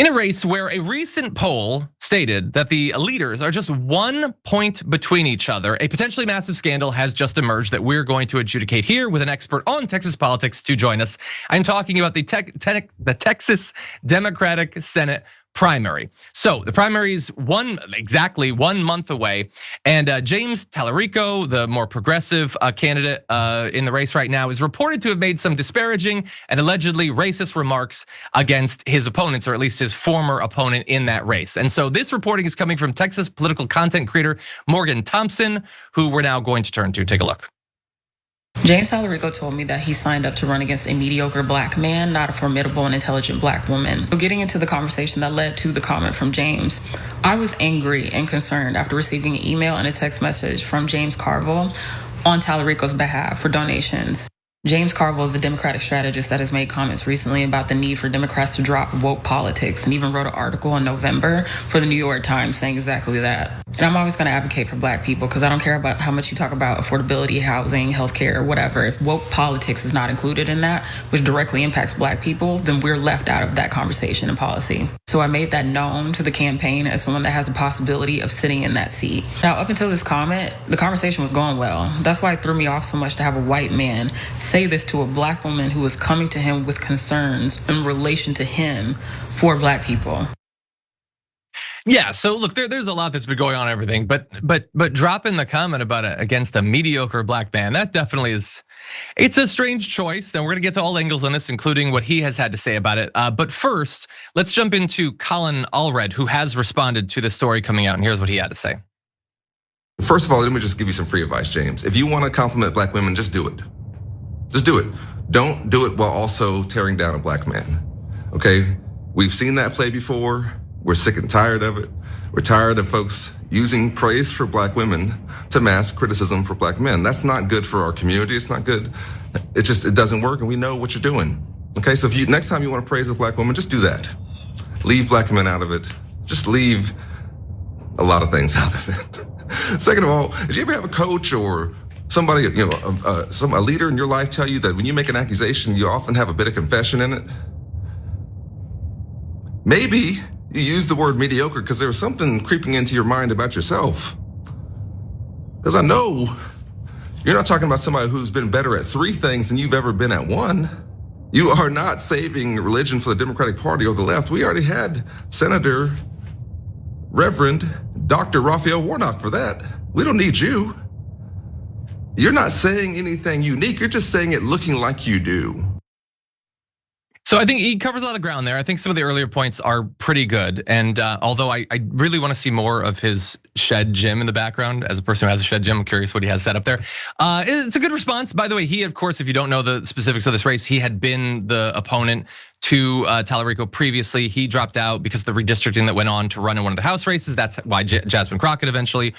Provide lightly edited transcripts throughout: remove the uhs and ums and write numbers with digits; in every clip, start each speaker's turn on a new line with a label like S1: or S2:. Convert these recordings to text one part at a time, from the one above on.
S1: In a race where a recent poll stated that the leaders are just 1 point between each other, a potentially massive scandal has just emerged that we're going to adjudicate here with an expert on Texas politics to join us. I'm talking about the Texas Democratic Senate primary. So the primary is exactly 1 month away, and James Talarico, the more progressive candidate in the race right now, is reported to have made some disparaging and allegedly racist remarks against his opponents, or at least his former opponent in that race. And so this reporting is coming from Texas political content creator Morgan Thompson, who we're now going to turn to. Take a look.
S2: James Talarico told me that he signed up to run against a mediocre black man, not a formidable and intelligent black woman. So getting into the conversation that led to the comment from James, I was angry and concerned after receiving an email and a text message from James Carville on Talarico's behalf for donations. James Carville is a Democratic strategist that has made comments recently about the need for Democrats to drop woke politics, and even wrote an article in November for the New York Times saying exactly that. And I'm always gonna advocate for black people because I don't care about how much you talk about affordability, housing, healthcare, whatever. If woke politics is not included in that, which directly impacts black people, then we're left out of that conversation and policy. So I made that known to the campaign as someone that has a possibility of sitting in that seat. Now, up until this comment, the conversation was going well. That's why it threw me off so much to have a white man say this to a black woman who was coming to him with concerns in relation to him for black people.
S1: Yeah, so look, there's a lot that's been going on and everything, but dropping the comment about against a mediocre black man, that definitely is, it's a strange choice. And we're gonna get to all angles on this, including what he has had to say about it. But first, let's jump into Colin Allred, who has responded to the story coming out, and here's what he had to say.
S3: First of all, let me just give you some free advice, James. If you want to compliment black women, just do it. Just do it. Don't do it while also tearing down a black man, okay? We've seen that play before. We're sick and tired of it. We're tired of folks using praise for black women to mask criticism for black men. That's not good for our community. It's not good. It doesn't work, and we know what you're doing. Okay, so if next time you want to praise a black woman, just do that. Leave black men out of it. Just leave a lot of things out of it. Second of all, did you ever have a coach or somebody, a leader in your life tell you that when you make an accusation, you often have a bit of confession in it? Maybe you use the word mediocre because there was something creeping into your mind about yourself. Because I know you're not talking about somebody who's been better at 3 things than you've ever been at 1. You are not saving religion for the Democratic Party or the left. We already had Senator Reverend Dr. Raphael Warnock for that. We don't need you. You're not saying anything unique. You're just saying it looking like you do.
S1: So I think he covers a lot of ground there. I think some of the earlier points are pretty good. And although I really want to see more of his shed gym in the background, as a person who has a shed gym, I'm curious what he has set up there. It's a good response. By the way, he, of course, if you don't know the specifics of this race, he had been the opponent to Talarico previously. He dropped out because of the redistricting that went on to run in one of the House races. That's why Jasmine Crockett eventually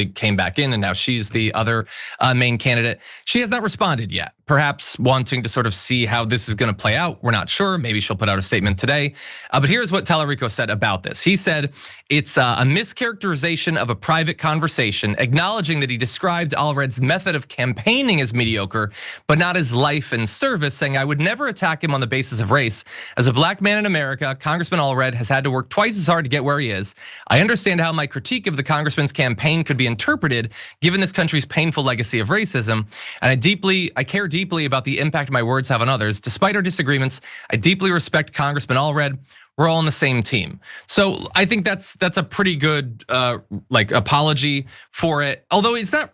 S1: came back in, and now she's the other main candidate. She has not responded yet, perhaps wanting to sort of see how this is gonna play out. We're not sure, maybe she'll put out a statement today. But here's what Talarico said about this. He said, it's a mischaracterization of a private conversation, acknowledging that he described Allred's method of campaigning as mediocre, but not as life and service, saying, I would never attack him on the basis of race. As a black man in America, Congressman Allred has had to work twice as hard to get where he is. I understand how my critique of the congressman's campaign could be interpreted given this country's painful legacy of racism. And I care deeply about the impact my words have on others. Despite our disagreements, I deeply respect Congressman Allred. We're all on the same team. So I think that's a pretty good apology for it. Although he's not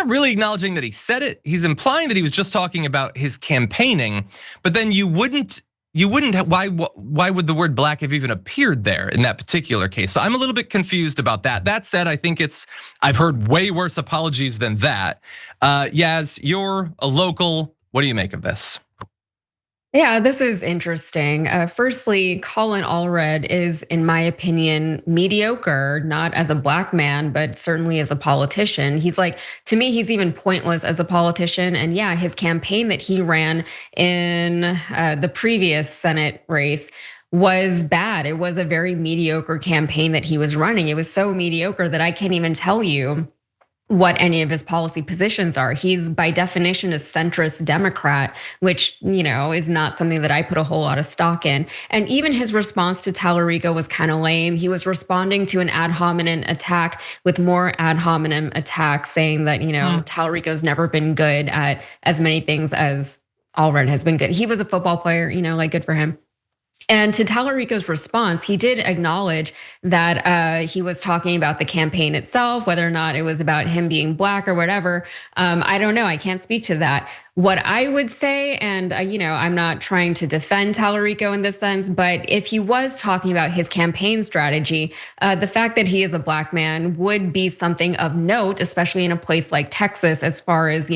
S1: really acknowledging that he said it. He's implying that he was just talking about his campaigning, but then you wouldn't, why would the word black have even appeared there in that particular case? So I'm a little bit confused about that. That said, I think I've heard way worse apologies than that. Yaz, you're a local, what do you make of this?
S4: Yeah, this is interesting. Firstly, Colin Allred is, in my opinion, mediocre, not as a black man, but certainly as a politician. To me, he's even pointless as a politician. And yeah, his campaign that he ran in the previous Senate race was bad. It was a very mediocre campaign that he was running. It was so mediocre that I can't even tell you what any of his policy positions are. He's by definition a centrist Democrat, which, is not something that I put a whole lot of stock in. And even his response to Talarico was kind of lame. He was responding to an ad hominem attack with more ad hominem attacks, saying that, Talarico's never been good at as many things as Allred has been good. He was a football player, good for him. And to Talarico's response, he did acknowledge that he was talking about the campaign itself, whether or not it was about him being black or whatever. I don't know. I can't speak to that. What I would say, and I'm not trying to defend Talarico in this sense, but if he was talking about his campaign strategy, the fact that he is a black man would be something of note, especially in a place like Texas, as far as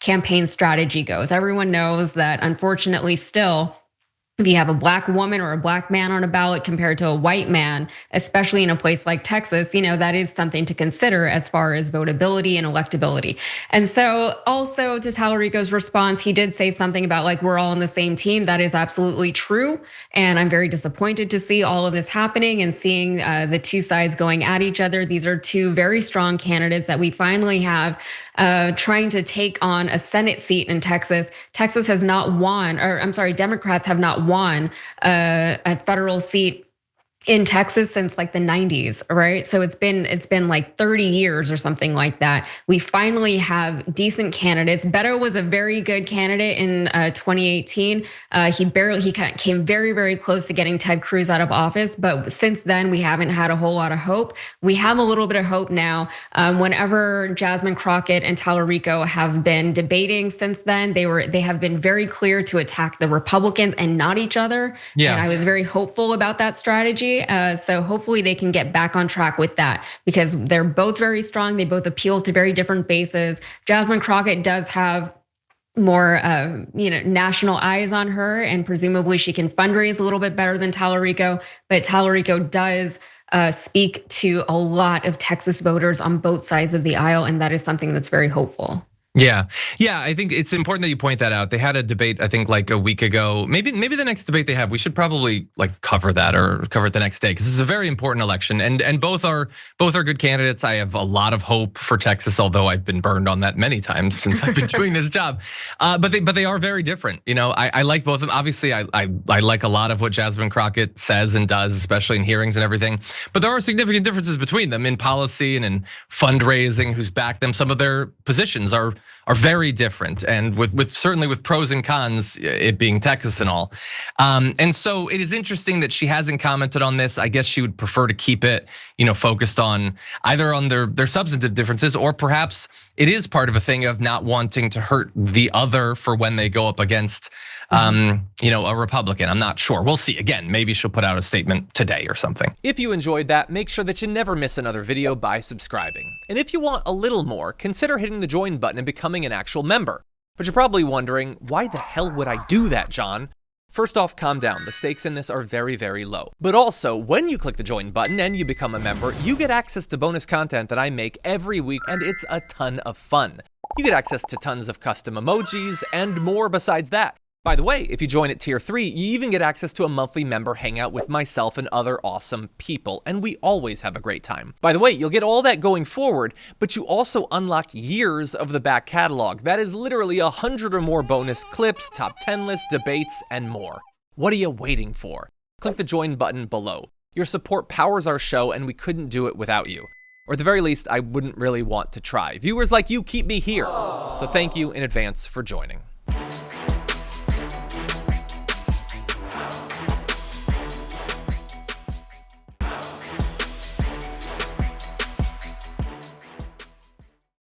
S4: campaign strategy goes. Everyone knows that, unfortunately, still, if you have a black woman or a black man on a ballot compared to a white man, especially in a place like Texas, that is something to consider as far as votability and electability. And so also to Talarico's response, he did say something about like, we're all on the same team. That is absolutely true. And I'm very disappointed to see all of this happening and seeing the two sides going at each other. These are two very strong candidates that we finally have trying to take on a Senate seat in Texas. Texas has not won, or I'm sorry, Democrats have not won a federal seat in Texas since like the 90s, right? So it's been like 30 years or something like that. We finally have decent candidates. Beto was a very good candidate in 2018. He came very, very close to getting Ted Cruz out of office, but since then we haven't had a whole lot of hope. We have a little bit of hope now. Whenever Jasmine Crockett and Talarico have been debating since then, they have been very clear to attack the Republicans and not each other.
S1: Yeah.
S4: And I was very hopeful about that strategy. So hopefully they can get back on track with that because they're both very strong. They both appeal to very different bases. Jasmine Crockett does have more, national eyes on her, and presumably she can fundraise a little bit better than Talarico. But Talarico does speak to a lot of Texas voters on both sides of the aisle, and that is something that's very hopeful.
S1: Yeah, I think it's important that you point that out. They had a debate, I think, like a week ago. Maybe the next debate they have, we should probably like cover that or cover it the next day because this is a very important election, and both are good candidates. I have a lot of hope for Texas, although I've been burned on that many times since I've been doing this job. But they are very different. I like both of them. Obviously, I like a lot of what Jasmine Crockett says and does, especially in hearings and everything. But there are significant differences between them in policy and in fundraising. Who's backed them? Some of their positions are very different, and with certainly with pros and cons, it being Texas and all. And so it is interesting that she hasn't commented on this. I guess she would prefer to keep it, focused on either on their substantive differences, or perhaps it is part of a thing of not wanting to hurt the other for when they go up against, a Republican. I'm not sure. We'll see. Again, maybe she'll put out a statement today or something.
S5: If you enjoyed that, make sure that you never miss another video by subscribing. And if you want a little more, consider hitting the join button and becoming an actual member. But you're probably wondering, why the hell would I do that, John? First off, calm down. The stakes in this are very, very low. But also, when you click the join button and you become a member, you get access to bonus content that I make every week, and it's a ton of fun. You get access to tons of custom emojis and more besides that. By the way, if you join at tier 3, you even get access to a monthly member hangout with myself and other awesome people, and we always have a great time. By the way, you'll get all that going forward, but you also unlock years of the back catalog. That is literally 100 or more bonus clips, top 10 lists, debates, and more. What are you waiting for? Click the join button below. Your support powers our show, and we couldn't do it without you. Or at the very least, I wouldn't really want to try. Viewers like you keep me here. So thank you in advance for joining.